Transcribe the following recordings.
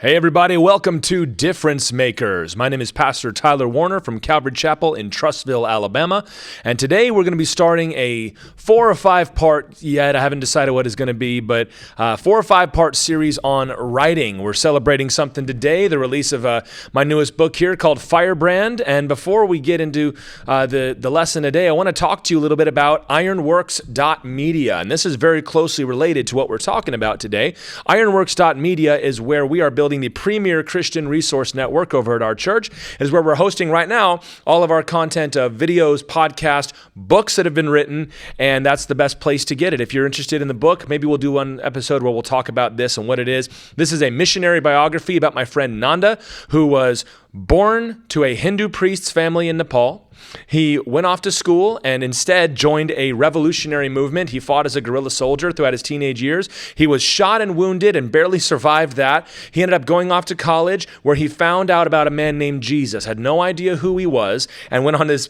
Hey everybody, welcome to Difference Makers. My name is Pastor Tyler Warner from Calvary Chapel in Trussville, Alabama. And today we're going to be starting a 4 or 5 part, yet I haven't decided what it's going to be, but 4 or 5 part series on writing. We're celebrating something today, the release of my newest book here called Firebrand. And before we get into the lesson today, I want to talk to you a little bit about ironworks.media. And this is very closely related to what we're talking about today. Ironworks.media is where we are building the premier Christian resource network over at our church. It is where we're hosting right now all of our content of videos, podcasts, books that have been written, and that's the best place to get it. If you're interested in the book, maybe we'll do one episode where we'll talk about this and what it is. This is a missionary biography about my friend Nanda, who was born to a Hindu priest's family in Nepal. He went off to school and instead joined a revolutionary movement. He fought as a guerrilla soldier throughout his teenage years. He was shot and wounded and barely survived that. He ended up going off to college where he found out about a man named Jesus, had no idea who he was, and went on this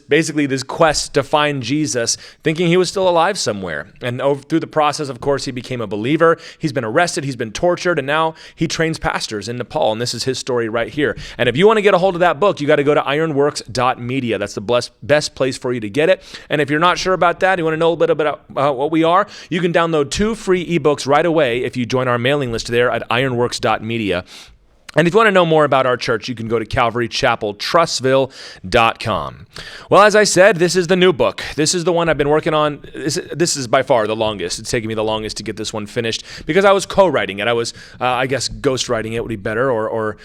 quest to find Jesus, thinking he was still alive somewhere. And through the process, of course, he became a believer. He's been arrested, he's been tortured, and now he trains pastors in Nepal. And this is his story right here. And if you want to get a hold of that book, you got to go to ironworks.media. That's the best place for you to get it. And if you're not sure about that, you want to know a little bit about what we are, you can download 2 free ebooks right away if you join our mailing list there at ironworks.media. And if you want to know more about our church, you can go to calvarychapeltrussville.com. Well, as I said, this is the new book. This is the one I've been working on. This is by far the longest. It's taken me the longest to get this one finished because I was co-writing it. I was, I guess, ghostwriting it would be better, or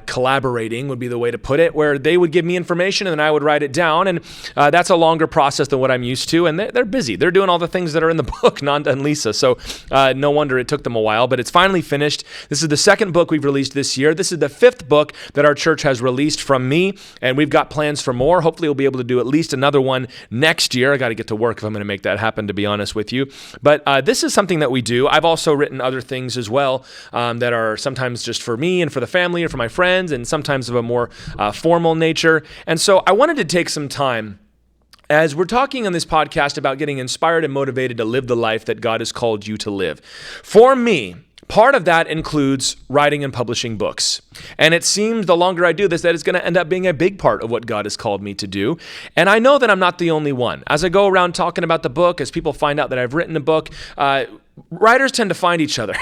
collaborating would be the way to put it, where they would give me information and then I would write it down. And that's a longer process than what I'm used to. And they're busy. They're doing all the things that are in the book, Nanda and Lisa. So no wonder it took them a while, but it's finally finished. This is the second book we've released this year. This is the 5th book that our church has released from me, and we've got plans for more. Hopefully we'll be able to do at least another one next year. I got to get to work if I'm going to make that happen, to be honest with you. But this is something that we do. I've also written other things as well that are sometimes just for me and for the family or for my friends, and sometimes of a more formal nature. And so I wanted to take some time as we're talking on this podcast about getting inspired and motivated to live the life that God has called you to live. For me, part of that includes writing and publishing books. And it seems the longer I do this, that it's going to end up being a big part of what God has called me to do. And I know that I'm not the only one. As I go around talking about the book, as people find out that I've written a book, writers tend to find each other.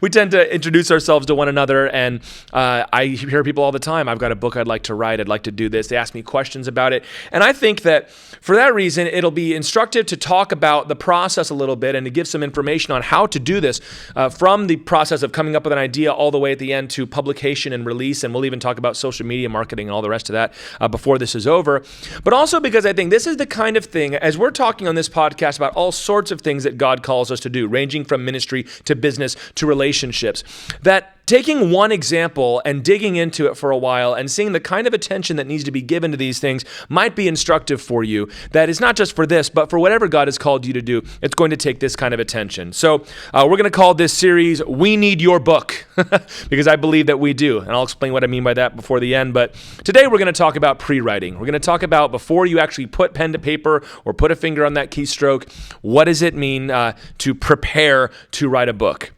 We tend to introduce ourselves to one another, and I hear people all the time, I've got a book I'd like to write, I'd like to do this. They ask me questions about it. And I think that for that reason, it'll be instructive to talk about the process a little bit and to give some information on how to do this from the process of coming up with an idea all the way at the end to publication and release. And we'll even talk about social media marketing and all the rest of that before this is over. But also because I think this is the kind of thing, as we're talking on this podcast about all sorts of things that God calls us to do, ranging from ministry to business to relationships, that taking one example and digging into it for a while and seeing the kind of attention that needs to be given to these things might be instructive for you. That is not just for this, but for whatever God has called you to do, it's going to take this kind of attention. So we're going to call this series, We Need Your Book, because I believe that we do. And I'll explain what I mean by that before the end. But today we're going to talk about pre-writing. We're going to talk about before you actually put pen to paper or put a finger on that keystroke, what does it mean to prepare to write a book?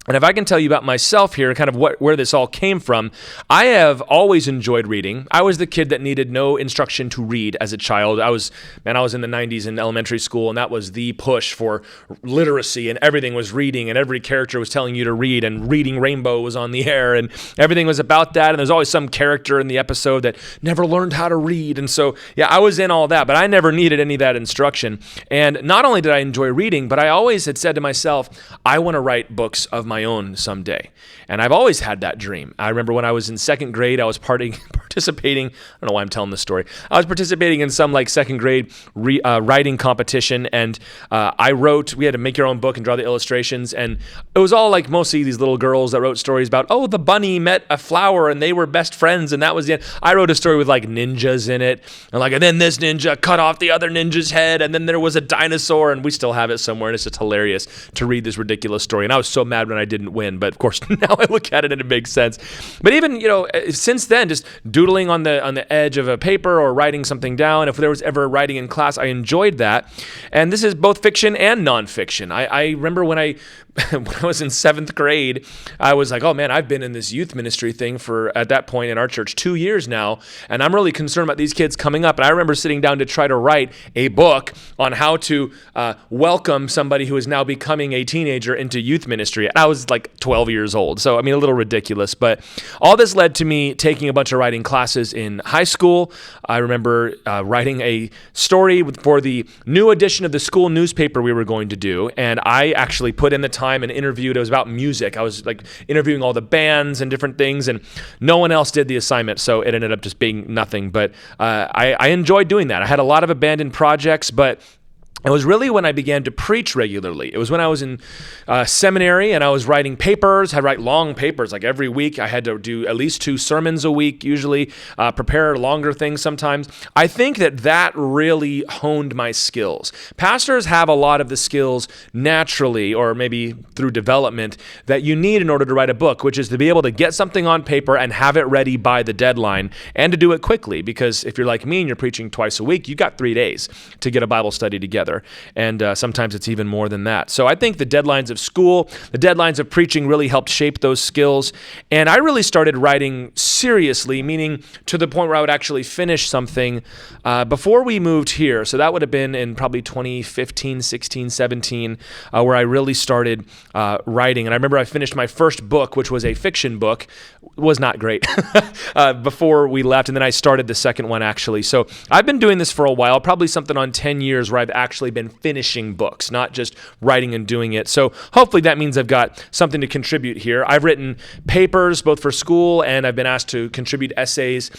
And if I can tell you about myself here, kind of where this all came from, I have always enjoyed reading. I was the kid that needed no instruction to read as a child. I was in the 90s in elementary school, and that was the push for literacy, and everything was reading, and every character was telling you to read, and Reading Rainbow was on the air, and everything was about that, and there's always some character in the episode that never learned how to read. And so, yeah, I was in all that, but I never needed any of that instruction. And not only did I enjoy reading, but I always had said to myself, I want to write books of my own someday. And I've always had that dream. I remember when I was in 2nd grade, I was participating, I don't know why I'm telling this story. I was participating in some 2nd grade writing competition, and we had to make your own book and draw the illustrations, and it was all mostly these little girls that wrote stories about, the bunny met a flower and they were best friends, and that was the end. I wrote a story with ninjas in it, and then this ninja cut off the other ninja's head, and then there was a dinosaur, and we still have it somewhere, and it's just hilarious to read this ridiculous story. And I was so mad when I didn't win. But of course, now I look at it and it makes sense. But even, since then, just doodling on the edge of a paper or writing something down, if there was ever writing in class, I enjoyed that. And this is both fiction and nonfiction. I remember when I was in 7th grade, I was like, oh man, I've been in this youth ministry thing for, at that point in our church, 2 years now, and I'm really concerned about these kids coming up. And I remember sitting down to try to write a book on how to welcome somebody who is now becoming a teenager into youth ministry. And I was like 12 years old, so I mean, a little ridiculous. But all this led to me taking a bunch of writing classes in high school. I remember writing a story for the new edition of the school newspaper we were going to do, and I actually put in the time and interviewed. It was about music. I was like interviewing all the bands and different things, and no one else did the assignment, so it ended up just being nothing. But I enjoyed doing that. I had a lot of abandoned projects, but it was really when I began to preach regularly. It was when I was in seminary and I was writing papers. I'd write long papers. Like every week, I had to do at least 2 sermons a week, usually prepare longer things sometimes. I think that really honed my skills. Pastors have a lot of the skills naturally, or maybe through development, that you need in order to write a book, which is to be able to get something on paper and have it ready by the deadline, and to do it quickly. Because if you're like me and you're preaching twice a week, you got 3 days to get a Bible study together. And sometimes it's even more than that. So I think the deadlines of school, the deadlines of preaching really helped shape those skills. And I really started writing seriously, meaning to the point where I would actually finish something before we moved here. So that would have been in probably 2015, 16, 17, where I really started writing. And I remember I finished my first book, which was a fiction book. It was not great before we left. And then I started the second one, actually. So I've been doing this for a while, probably something on 10 years where I've actually been finishing books, not just writing and doing it. So hopefully that means I've got something to contribute here. I've written papers both for school, and I've been asked to contribute essays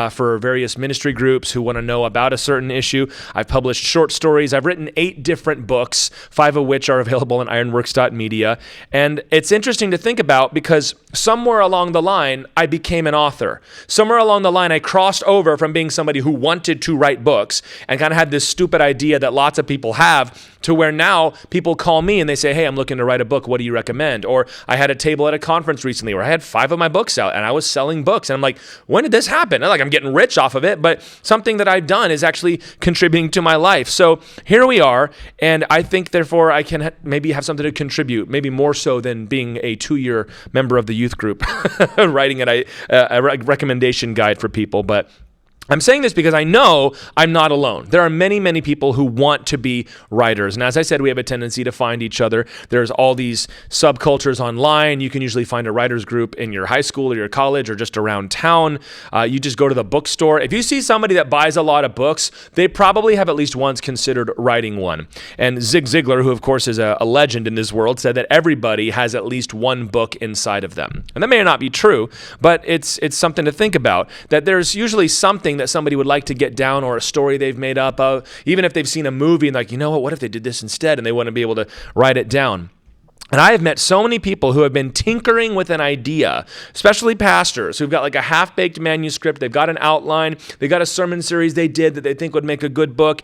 for various ministry groups who want to know about a certain issue. I've published short stories. I've written 8 different books, 5 of which are available on ironworks.media. And it's interesting to think about because somewhere along the line, I became an author. Somewhere along the line, I crossed over from being somebody who wanted to write books and kind of had this stupid idea that lots of people have, to where now people call me and they say, hey, I'm looking to write a book. What do you recommend? Or I had a table at a conference recently where I had 5 of my books out and I was selling books. And I'm like, when did this happen? Not like I'm getting rich off of it, but something that I've done is actually contributing to my life. So here we are. And I think, therefore, I can maybe have something to contribute, maybe more so than being a 2-year member of the youth group, writing a recommendation guide for people. But I'm saying this because I know I'm not alone. There are many, many people who want to be writers. And as I said, we have a tendency to find each other. There's all these subcultures online. You can usually find a writers group in your high school or your college or just around town. You just go to the bookstore. If you see somebody that buys a lot of books, they probably have at least once considered writing one. And Zig Ziglar, who of course is a legend in this world, said that everybody has at least one book inside of them. And that may or not be true, but it's something to think about, that there's usually something that somebody would like to get down, or a story they've made up of, even if they've seen a movie and like, you know what if they did this instead, and they want to be able to write it down. And I have met so many people who have been tinkering with an idea, especially pastors who've got like a half-baked manuscript. They've got an outline. They've got a sermon series they did that they think would make a good book.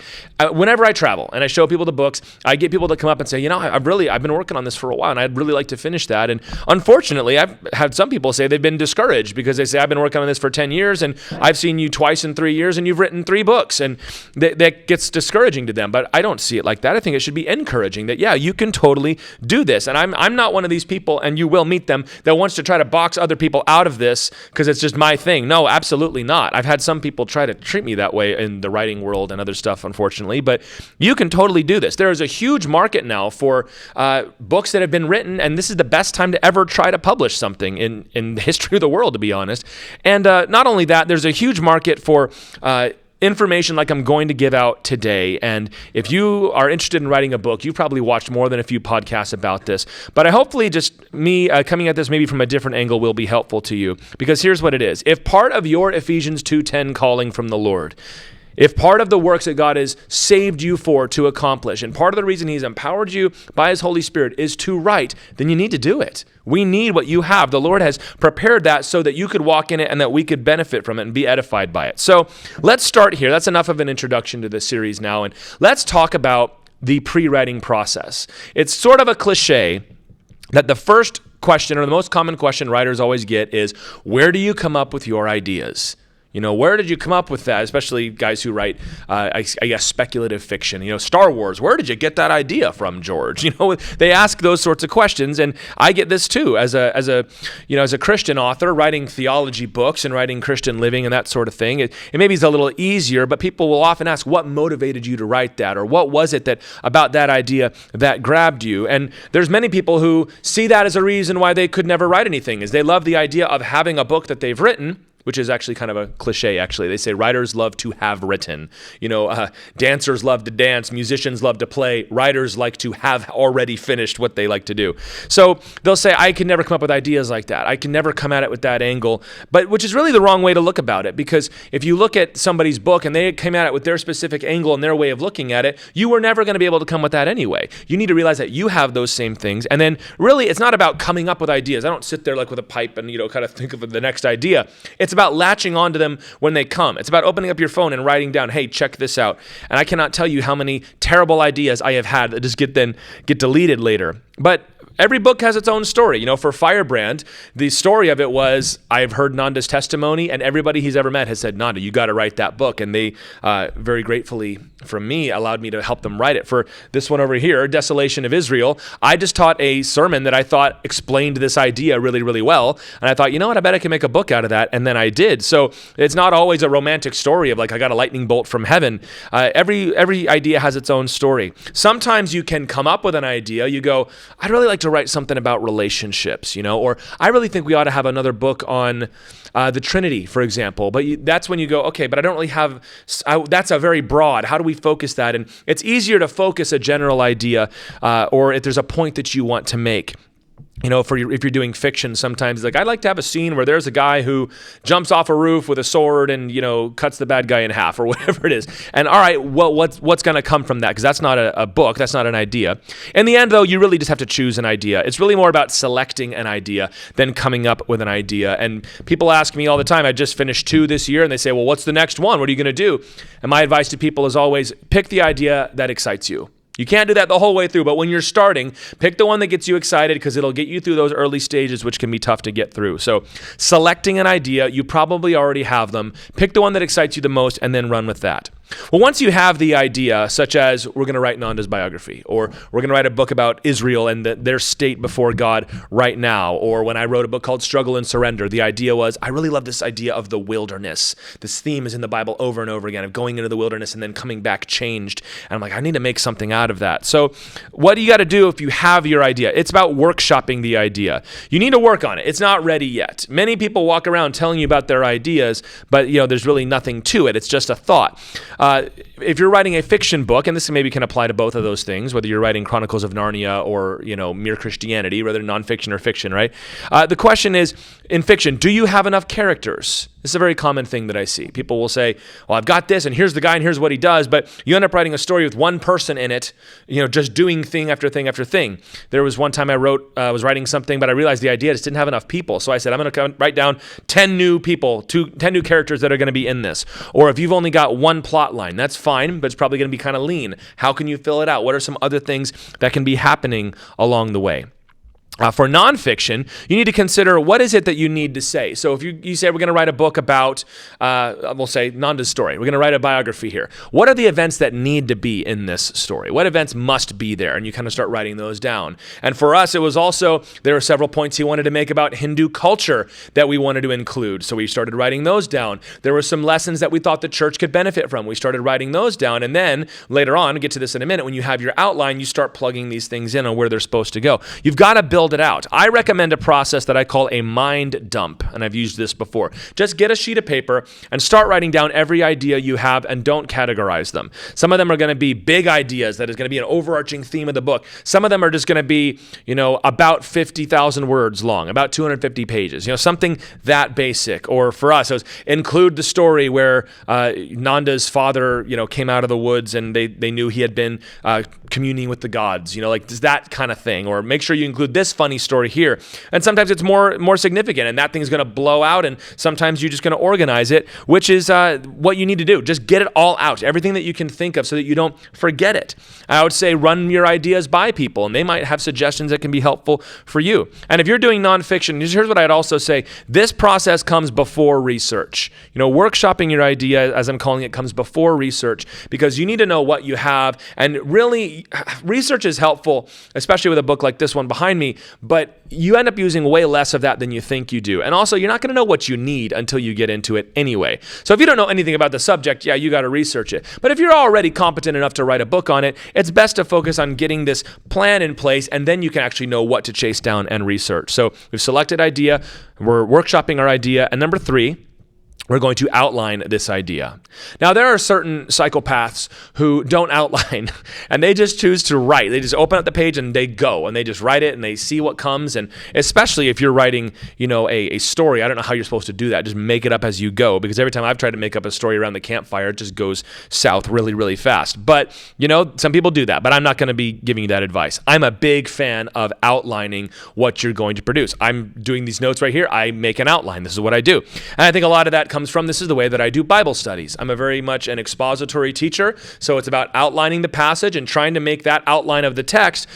Whenever I travel and I show people the books, I get people to come up and say, I've been working on this for a while and I'd really like to finish that. And unfortunately, I've had some people say they've been discouraged because they say, I've been working on this for 10 years and I've seen you twice in 3 years and you've written 3 books. And that gets discouraging to them. But I don't see it like that. I think it should be encouraging that, yeah, you can totally do this. And I'm not one of these people, and you will meet them, that wants to try to box other people out of this because it's just my thing. No, absolutely not. I've had some people try to treat me that way in the writing world and other stuff, unfortunately, but you can totally do this. There is a huge market now for books that have been written, and this is the best time to ever try to publish something in the history of the world, to be honest. And not only that, there's a huge market for information like I'm going to give out today. And if you are interested in writing a book, you've probably watched more than a few podcasts about this. But hopefully just me coming at this maybe from a different angle will be helpful to you. Because here's what it is. If part of your Ephesians 2:10 calling from the Lord, if part of the works that God has saved you for to accomplish, and part of the reason he's empowered you by his Holy Spirit is to write, then you need to do it. We need what you have. The Lord has prepared that so that you could walk in it and that we could benefit from it and be edified by it. So let's start here. That's enough of an introduction to this series now. And let's talk about the pre-writing process. It's sort of a cliche that the first question, or the most common question writers always get is, where do you come up with your ideas? Where did you come up with that? Especially guys who write, I guess, speculative fiction. Star Wars. Where did you get that idea from, George? They ask those sorts of questions, and I get this too as a Christian author writing theology books and writing Christian living and that sort of thing. It maybe is a little easier, but people will often ask, what motivated you to write that, or what was it that about that idea that grabbed you? And there's many people who see that as a reason why they could never write anything, is they love the idea of having a book that they've written, which is actually kind of a cliche, actually. They say writers love to have written. Dancers love to dance. Musicians love to play. Writers like to have already finished what they like to do. So they'll say, I can never come up with ideas like that. I can never come at it with that angle. But which is really the wrong way to look about it, because if you look at somebody's book and they came at it with their specific angle and their way of looking at it, you were never going to be able to come with that anyway. You need to realize that you have those same things. And then really, it's not about coming up with ideas. I don't sit there like with a pipe and, kind of think of the next idea. It's about latching onto them when they come. It's about opening up your phone and writing down, hey, check this out. And I cannot tell you how many terrible ideas I have had that just get deleted later. But every book has its own story. For Firebrand, the story of it was, I've heard Nanda's testimony, and everybody he's ever met has said, Nanda, you got to write that book. And they very gratefully, from me, allowed me to help them write it. For this one over here, Desolation of Israel, I just taught a sermon that I thought explained this idea really, really well. And I thought, you know what, I bet I can make a book out of that. And then I did. So it's not always a romantic story of like, I got a lightning bolt from heaven. Every idea has its own story. Sometimes you can come up with an idea. You go, I'd really like to write something about relationships, or I really think we ought to have another book on the Trinity, for example. But that's when you go, okay, but I don't really have, that's a very broad, how do we focus that? And it's easier to focus a general idea or if there's a point that you want to make. If you're doing fiction, sometimes like, I'd like to have a scene where there's a guy who jumps off a roof with a sword and, cuts the bad guy in half or whatever it is. And all right, well, what's going to come from that? Because that's not a book. That's not an idea. In the end, though, you really just have to choose an idea. It's really more about selecting an idea than coming up with an idea. And people ask me all the time, I just finished 2 this year, and they say, well, what's the next one? What are you going to do? And my advice to people is always pick the idea that excites you. You can't do that the whole way through, but when you're starting, pick the one that gets you excited because it'll get you through those early stages, which can be tough to get through. So selecting an idea, you probably already have them. Pick the one that excites you the most and then run with that. Well, once you have the idea, such as we're going to write Nanda's biography, or we're going to write a book about Israel and their state before God right now, or when I wrote a book called Struggle and Surrender, the idea was, I really love this idea of the wilderness. This theme is in the Bible over and over again of going into the wilderness and then coming back changed. And I'm like, I need to make something out of that. So what do you got to do if you have your idea? It's about workshopping the idea. You need to work on it. It's not ready yet. Many people walk around telling you about their ideas, but there's really nothing to it. It's just a thought. If you're writing a fiction book, and this maybe can apply to both of those things, whether you're writing Chronicles of Narnia or, Mere Christianity, rather nonfiction or fiction, right? The question is, in fiction, do you have enough characters? This is a very common thing that I see. People will say, well, I've got this, and here's the guy, and here's what he does, but you end up writing a story with one person in it, just doing thing after thing after thing. There was one time I was writing something, but I realized the idea just didn't have enough people. So I said, I'm going to write down 10 new people, 10 new characters that are going to be in this. Or if you've only got one plot line, that's fine, but it's probably going to be kind of lean. How can you fill it out? What are some other things that can be happening along the way? For nonfiction, you need to consider what is it that you need to say. So if you say we're going to write a book about, we'll say Nanda's story. We're going to write a biography here. What are the events that need to be in this story? What events must be there? And you kind of start writing those down. And for us, it was also, there were several points he wanted to make about Hindu culture that we wanted to include. So we started writing those down. There were some lessons that we thought the church could benefit from. We started writing those down. And then later on, we'll get to this in a minute, when you have your outline, you start plugging these things in on where they're supposed to go. You've got to build it out. I recommend a process that I call a mind dump, and I've used this before. Just get a sheet of paper and start writing down every idea you have and don't categorize them. Some of them are going to be big ideas that is going to be an overarching theme of the book. Some of them are just going to be, about 50,000 words long, about 250 pages, something that basic. Or for us, it was include the story where Nanda's father, came out of the woods and they knew he had been communing with the gods, like that kind of thing. Or make sure you include this funny story here. And sometimes it's more significant, and that thing's going to blow out, and sometimes you're just going to organize it, which is what you need to do. Just get it all out, everything that you can think of so that you don't forget it. I would say run your ideas by people, and they might have suggestions that can be helpful for you. And if you're doing nonfiction, here's what I'd also say. This process comes before research. Workshopping your idea, as I'm calling it, comes before research, because you need to know what you have. And really, research is helpful, especially with a book like this one behind me, but you end up using way less of that than you think you do. And also, you're not going to know what you need until you get into it anyway. So if you don't know anything about the subject, yeah, you got to research it. But if you're already competent enough to write a book on it, it's best to focus on getting this plan in place, and then you can actually know what to chase down and research. So we've selected idea, we're workshopping our idea, and number 3, we're going to outline this idea. Now, there are certain psychopaths who don't outline, and they just choose to write. They just open up the page and they go, and they just write it, and they see what comes. And especially if you're writing, a story, I don't know how you're supposed to do that. Just make it up as you go, because every time I've tried to make up a story around the campfire, it just goes south really, really fast. But, some people do that, but I'm not going to be giving you that advice. I'm a big fan of outlining what you're going to produce. I'm doing these notes right here. I make an outline. This is what I do. And I think a lot of that comes from, this is the way that I do Bible studies. I'm a very much an expository teacher, so it's about outlining the passage and trying to make that outline of the text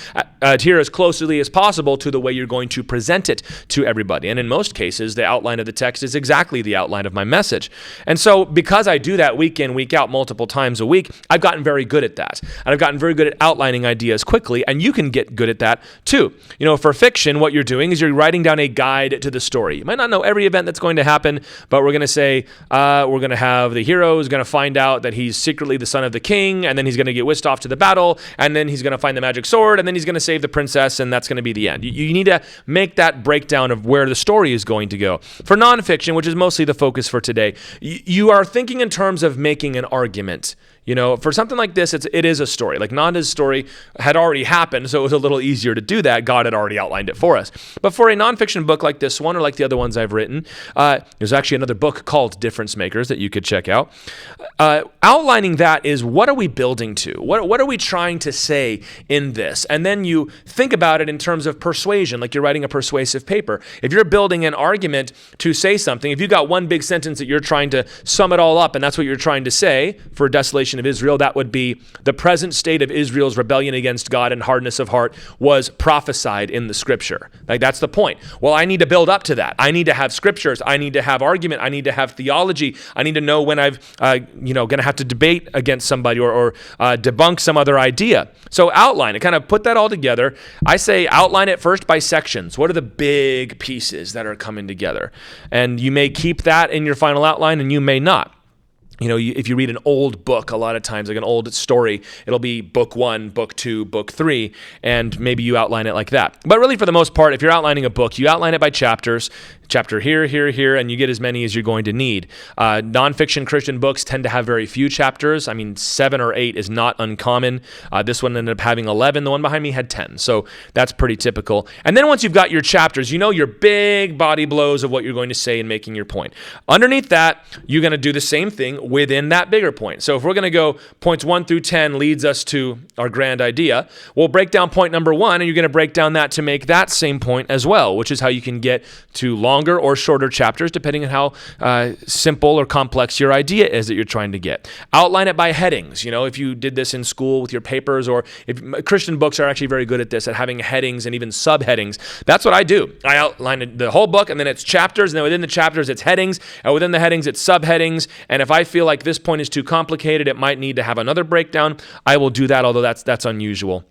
adhere as closely as possible to the way you're going to present it to everybody. And in most cases, the outline of the text is exactly the outline of my message. And so because I do that week in, week out, multiple times a week, I've gotten very good at that. And I've gotten very good at outlining ideas quickly, and you can get good at that too. For fiction, what you're doing is you're writing down a guide to the story. You might not know every event that's going to happen, but we're going to say, we're going to have the hero is going to find out that he's secretly the son of the king, and then he's going to get whisked off to the battle, and then he's going to find the magic sword, and then he's going to save the princess, and that's going to be the end. You need to make that breakdown of where the story is going to go. For nonfiction, which is mostly the focus for today, you are thinking in terms of making an argument. For something like this, it is a story. Like Nanda's story had already happened, so it was a little easier to do that. God had already outlined it for us. But for a nonfiction book like this one, or like the other ones I've written, there's actually another book called Difference Makers that you could check out. Outlining that is, what are we building to? What are we trying to say in this? And then you think about it in terms of persuasion, like you're writing a persuasive paper. If you're building an argument to say something, if you got one big sentence that you're trying to sum it all up, and that's what you're trying to say for desolation of Israel, that would be, the present state of Israel's rebellion against God and hardness of heart was prophesied in the scripture. Like, that's the point. Well, I need to build up to that. I need to have scriptures. I need to have argument. I need to have theology. I need to know when I've, going to have to debate against somebody or debunk some other idea. So outline it, kind of put that all together. I say outline it first by sections. What are the big pieces that are coming together? And you may keep that in your final outline, and you may not. If you read an old book, a lot of times, like an old story, it'll be book 1, book 2, book 3, and maybe you outline it like that. But really, for the most part, if you're outlining a book, you outline it by chapters. Chapter here, here, here, and you get as many as you're going to need. Nonfiction Christian books tend to have very few chapters. 7 or 8 is not uncommon. This one ended up having 11. The one behind me had 10. So that's pretty typical. And then once you've got your chapters, your big body blows of what you're going to say and making your point. Underneath that, you're going to do the same thing within that bigger point. So if we're going to go points 1 through 10 leads us to our grand idea, we'll break down point number 1, and you're going to break down that to make that same point as well, which is how you can get to longer or shorter chapters, depending on how simple or complex your idea is that you're trying to get. Outline it by headings. If you did this in school with your papers, or if Christian books are actually very good at this, at having headings and even subheadings. That's what I do. I outline the whole book, and then it's chapters, and then within the chapters, it's headings, and within the headings, it's subheadings. And if I feel like this point is too complicated, it might need to have another breakdown, I will do that, although that's unusual.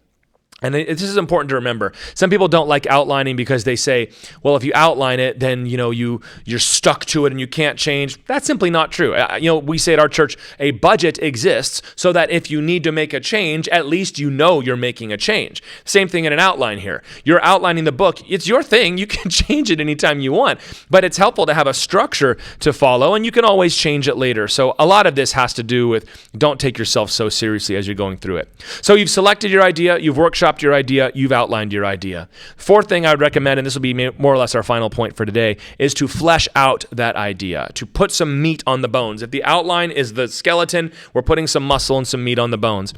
And this is important to remember. Some people don't like outlining because they say, well, if you outline it, then you're stuck to it and you can't change. That's simply not true. We say at our church, a budget exists so that if you need to make a change, at least you're making a change. Same thing in an outline here. You're outlining the book. It's your thing. You can change it anytime you want. But it's helpful to have a structure to follow, and you can always change it later. So a lot of this has to do with, don't take yourself so seriously as you're going through it. So you've selected your idea, you've workshopped your idea, you've outlined your idea. Fourth thing I would recommend, and this will be more or less our final point for today, is to flesh out that idea, to put some meat on the bones. If the outline is the skeleton, we're putting some muscle and some meat on the bones.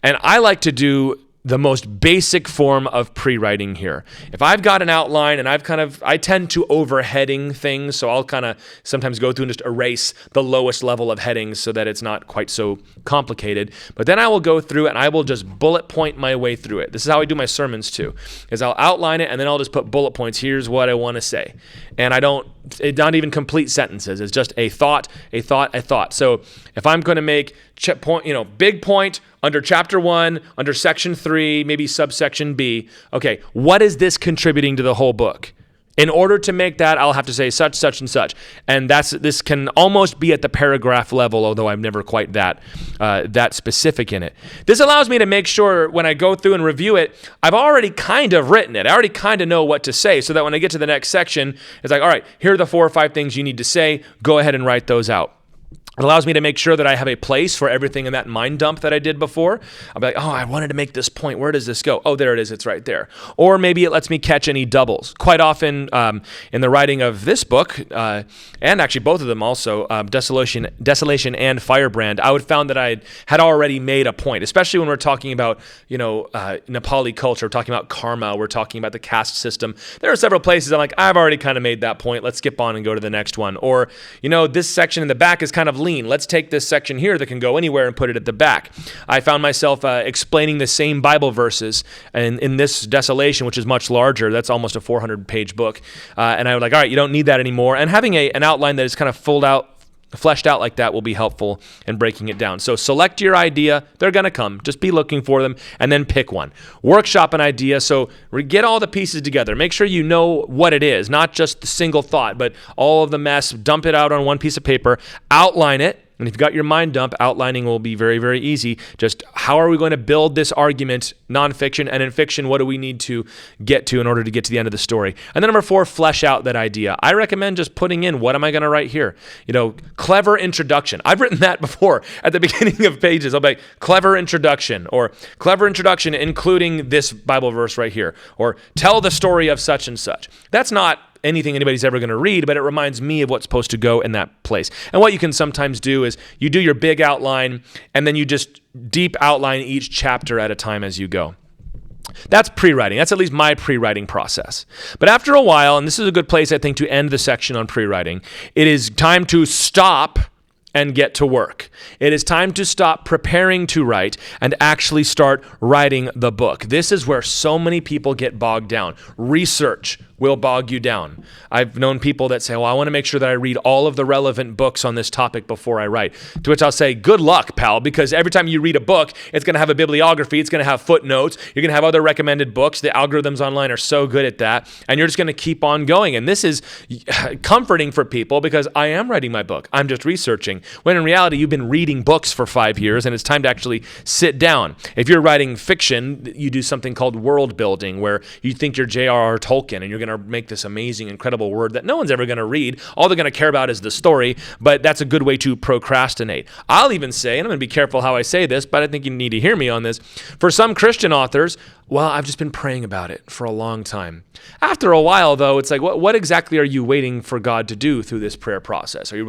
And I like to do the most basic form of pre-writing here. If I've got an outline and I tend to overheading things, so I'll kind of sometimes go through and just erase the lowest level of headings so that it's not quite so complicated. But then I will go through and I will just bullet point my way through it. This is how I do my sermons too, is I'll outline it and then I'll just put bullet points. Here's what I want to say. And it's not even complete sentences. It's just a thought, a thought, a thought. So if I'm going to make big point under chapter 1, under section 3, maybe subsection B, okay, what is this contributing to the whole book? In order to make that, I'll have to say such, such, and such. And this can almost be at the paragraph level, although I'm never quite that specific in it. This allows me to make sure when I go through and review it, I've already kind of written it. I already kind of know what to say, so that when I get to the next section, it's like, all right, here are the 4 or 5 things you need to say. Go ahead and write those out. It allows me to make sure that I have a place for everything in that mind dump that I did before. I'll be like, oh, I wanted to make this point. Where does this go? Oh, there it is. It's right there. Or maybe it lets me catch any doubles. Quite often in the writing of this book, and actually both of them also, Desolation and Firebrand, I would found that I had already made a point, especially when we're talking about, Nepali culture, we're talking about karma, we're talking about the caste system. There are several places I'm like, I've already kind of made that point. Let's skip on and go to the next one. Or, this section in the back is kind of lean. Let's take this section here that can go anywhere and put it at the back. I found myself explaining the same Bible verses in this Desolation, which is much larger. That's almost a 400-page book. And I was like, all right, you don't need that anymore. And having an outline that is kind of fleshed out like that will be helpful in breaking it down. So select your idea. They're going to come. Just be looking for them and then pick one. Workshop an idea. So get all the pieces together. Make sure you know what it is, not just the single thought, but all of the mess. Dump it out on one piece of paper. Outline it. And if you've got your mind dump, outlining will be very, very easy. Just how are we going to build this argument, nonfiction, and in fiction, what do we need to get to in order to get to the end of the story? And then number 4, flesh out that idea. I recommend just putting in, what am I going to write here? Clever introduction. I've written that before at the beginning of pages. I'll be like, clever introduction, or clever introduction including this Bible verse right here, or tell the story of such and such. That's not anything anybody's ever going to read, but it reminds me of what's supposed to go in that place. And what you can sometimes do is you do your big outline, and then you just deep outline each chapter at a time as you go. That's pre-writing. That's at least my pre-writing process. But after a while, and this is a good place, I think, to end the section on pre-writing, it is time to stop and get to work. It is time to stop preparing to write and actually start writing the book. This is where so many people get bogged down. Research will bog you down. I've known people that say, well, I want to make sure that I read all of the relevant books on this topic before I write. To which I'll say, good luck, pal, because every time you read a book, it's going to have a bibliography, it's going to have footnotes, you're going to have other recommended books. The algorithms online are so good at that, and you're just going to keep on going. And this is comforting for people because I am writing my book. I'm just researching. When in reality, you've been reading books for 5 years, and it's time to actually sit down. If you're writing fiction, you do something called world building, where you think you're J.R.R. Tolkien, and you're going to make this amazing, incredible word that no one's ever going to read. All they're going to care about is the story, but that's a good way to procrastinate. I'll even say, and I'm going to be careful how I say this, but I think you need to hear me on this. For some Christian authors, well, I've just been praying about it for a long time. After a while, though, it's like, what exactly are you waiting for God to do through this prayer process? Are you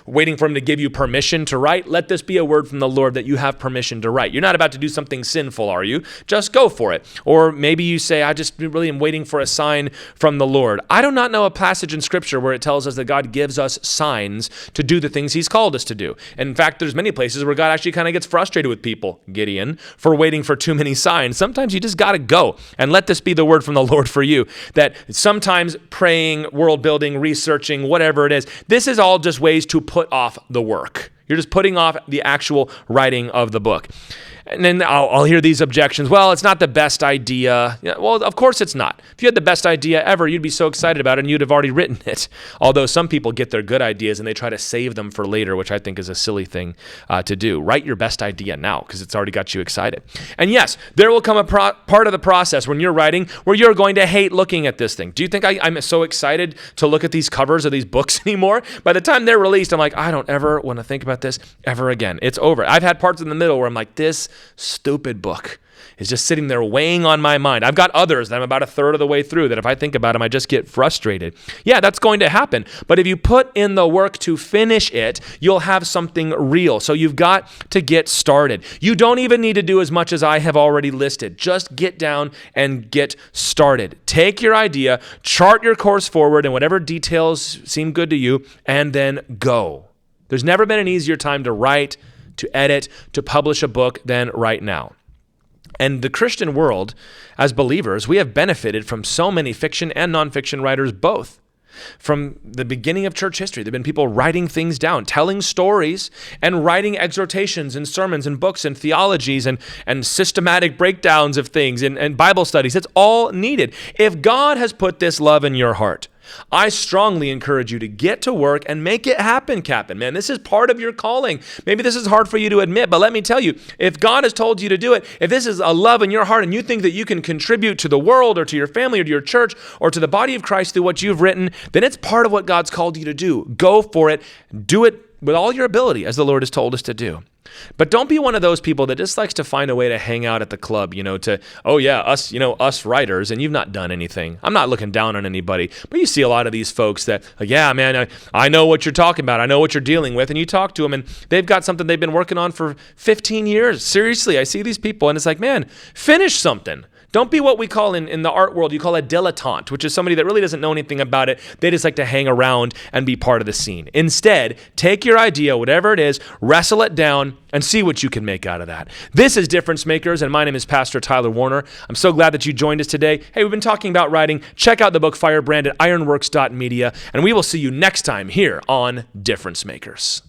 waiting for him to give you permission to write? Let this be a word from the Lord that you have permission to write. You're not about to do something sinful, are you? Just go for it. Or maybe you say, I just really am waiting for a sign from the Lord. I do not know a passage in Scripture where it tells us that God gives us signs to do the things he's called us to do. And in fact, there's many places where God actually kind of gets frustrated with people, Gideon, for waiting for too many signs. Sometimes you just got to go and let this be the word from the Lord for you, that sometimes praying, world building, researching, whatever it is, this is all just ways to put off the work. You're just putting off the actual writing of the book. And then I'll hear these objections. Well, it's not the best idea. Yeah, well, of course it's not. If you had the best idea ever, you'd be so excited about it and you'd have already written it. Although some people get their good ideas and they try to save them for later, which I think is a silly thing to do. Write your best idea now because it's already got you excited. And yes, there will come a part of the process when you're writing where you're going to hate looking at this thing. Do you think I'm so excited to look at these covers of these books anymore? By the time they're released, I'm like, I don't ever want to think about this ever again. It's over. I've had parts in the middle where I'm like, this stupid book is just sitting there weighing on my mind. I've got others that I'm about a third of the way through that if I think about them, I just get frustrated. Yeah, that's going to happen. But if you put in the work to finish it, you'll have something real. So you've got to get started. You don't even need to do as much as I have already listed. Just get down and get started. Take your idea, chart your course forward, and whatever details seem good to you, and then go. There's never been an easier time to write, to edit, to publish a book than right now. And the Christian world, as believers, we have benefited from so many fiction and nonfiction writers both. From the beginning of church history, there have been people writing things down, telling stories, and writing exhortations and sermons and books and theologies and systematic breakdowns of things and Bible studies. It's all needed. If God has put this love in your heart, I strongly encourage you to get to work and make it happen, Captain. Man, this is part of your calling. Maybe this is hard for you to admit, but let me tell you, if God has told you to do it, if this is a love in your heart and you think that you can contribute to the world or to your family or to your church or to the body of Christ through what you've written, then it's part of what God's called you to do. Go for it. Do it with all your ability as the Lord has told us to do. But don't be one of those people that just likes to find a way to hang out at the club, us writers, and you've not done anything. I'm not looking down on anybody, but you see a lot of these folks that, yeah, man, I know what you're talking about. I know what you're dealing with. And you talk to them and they've got something they've been working on for 15 years. Seriously, I see these people and it's like, man, finish something. Don't be what we call in the art world, you call a dilettante, which is somebody that really doesn't know anything about it. They just like to hang around and be part of the scene. Instead, take your idea, whatever it is, wrestle it down, and see what you can make out of that. This is Difference Makers, and my name is Pastor Tyler Warner. I'm so glad that you joined us today. Hey, we've been talking about writing. Check out the book Firebrand at ironworks.media, and we will see you next time here on Difference Makers.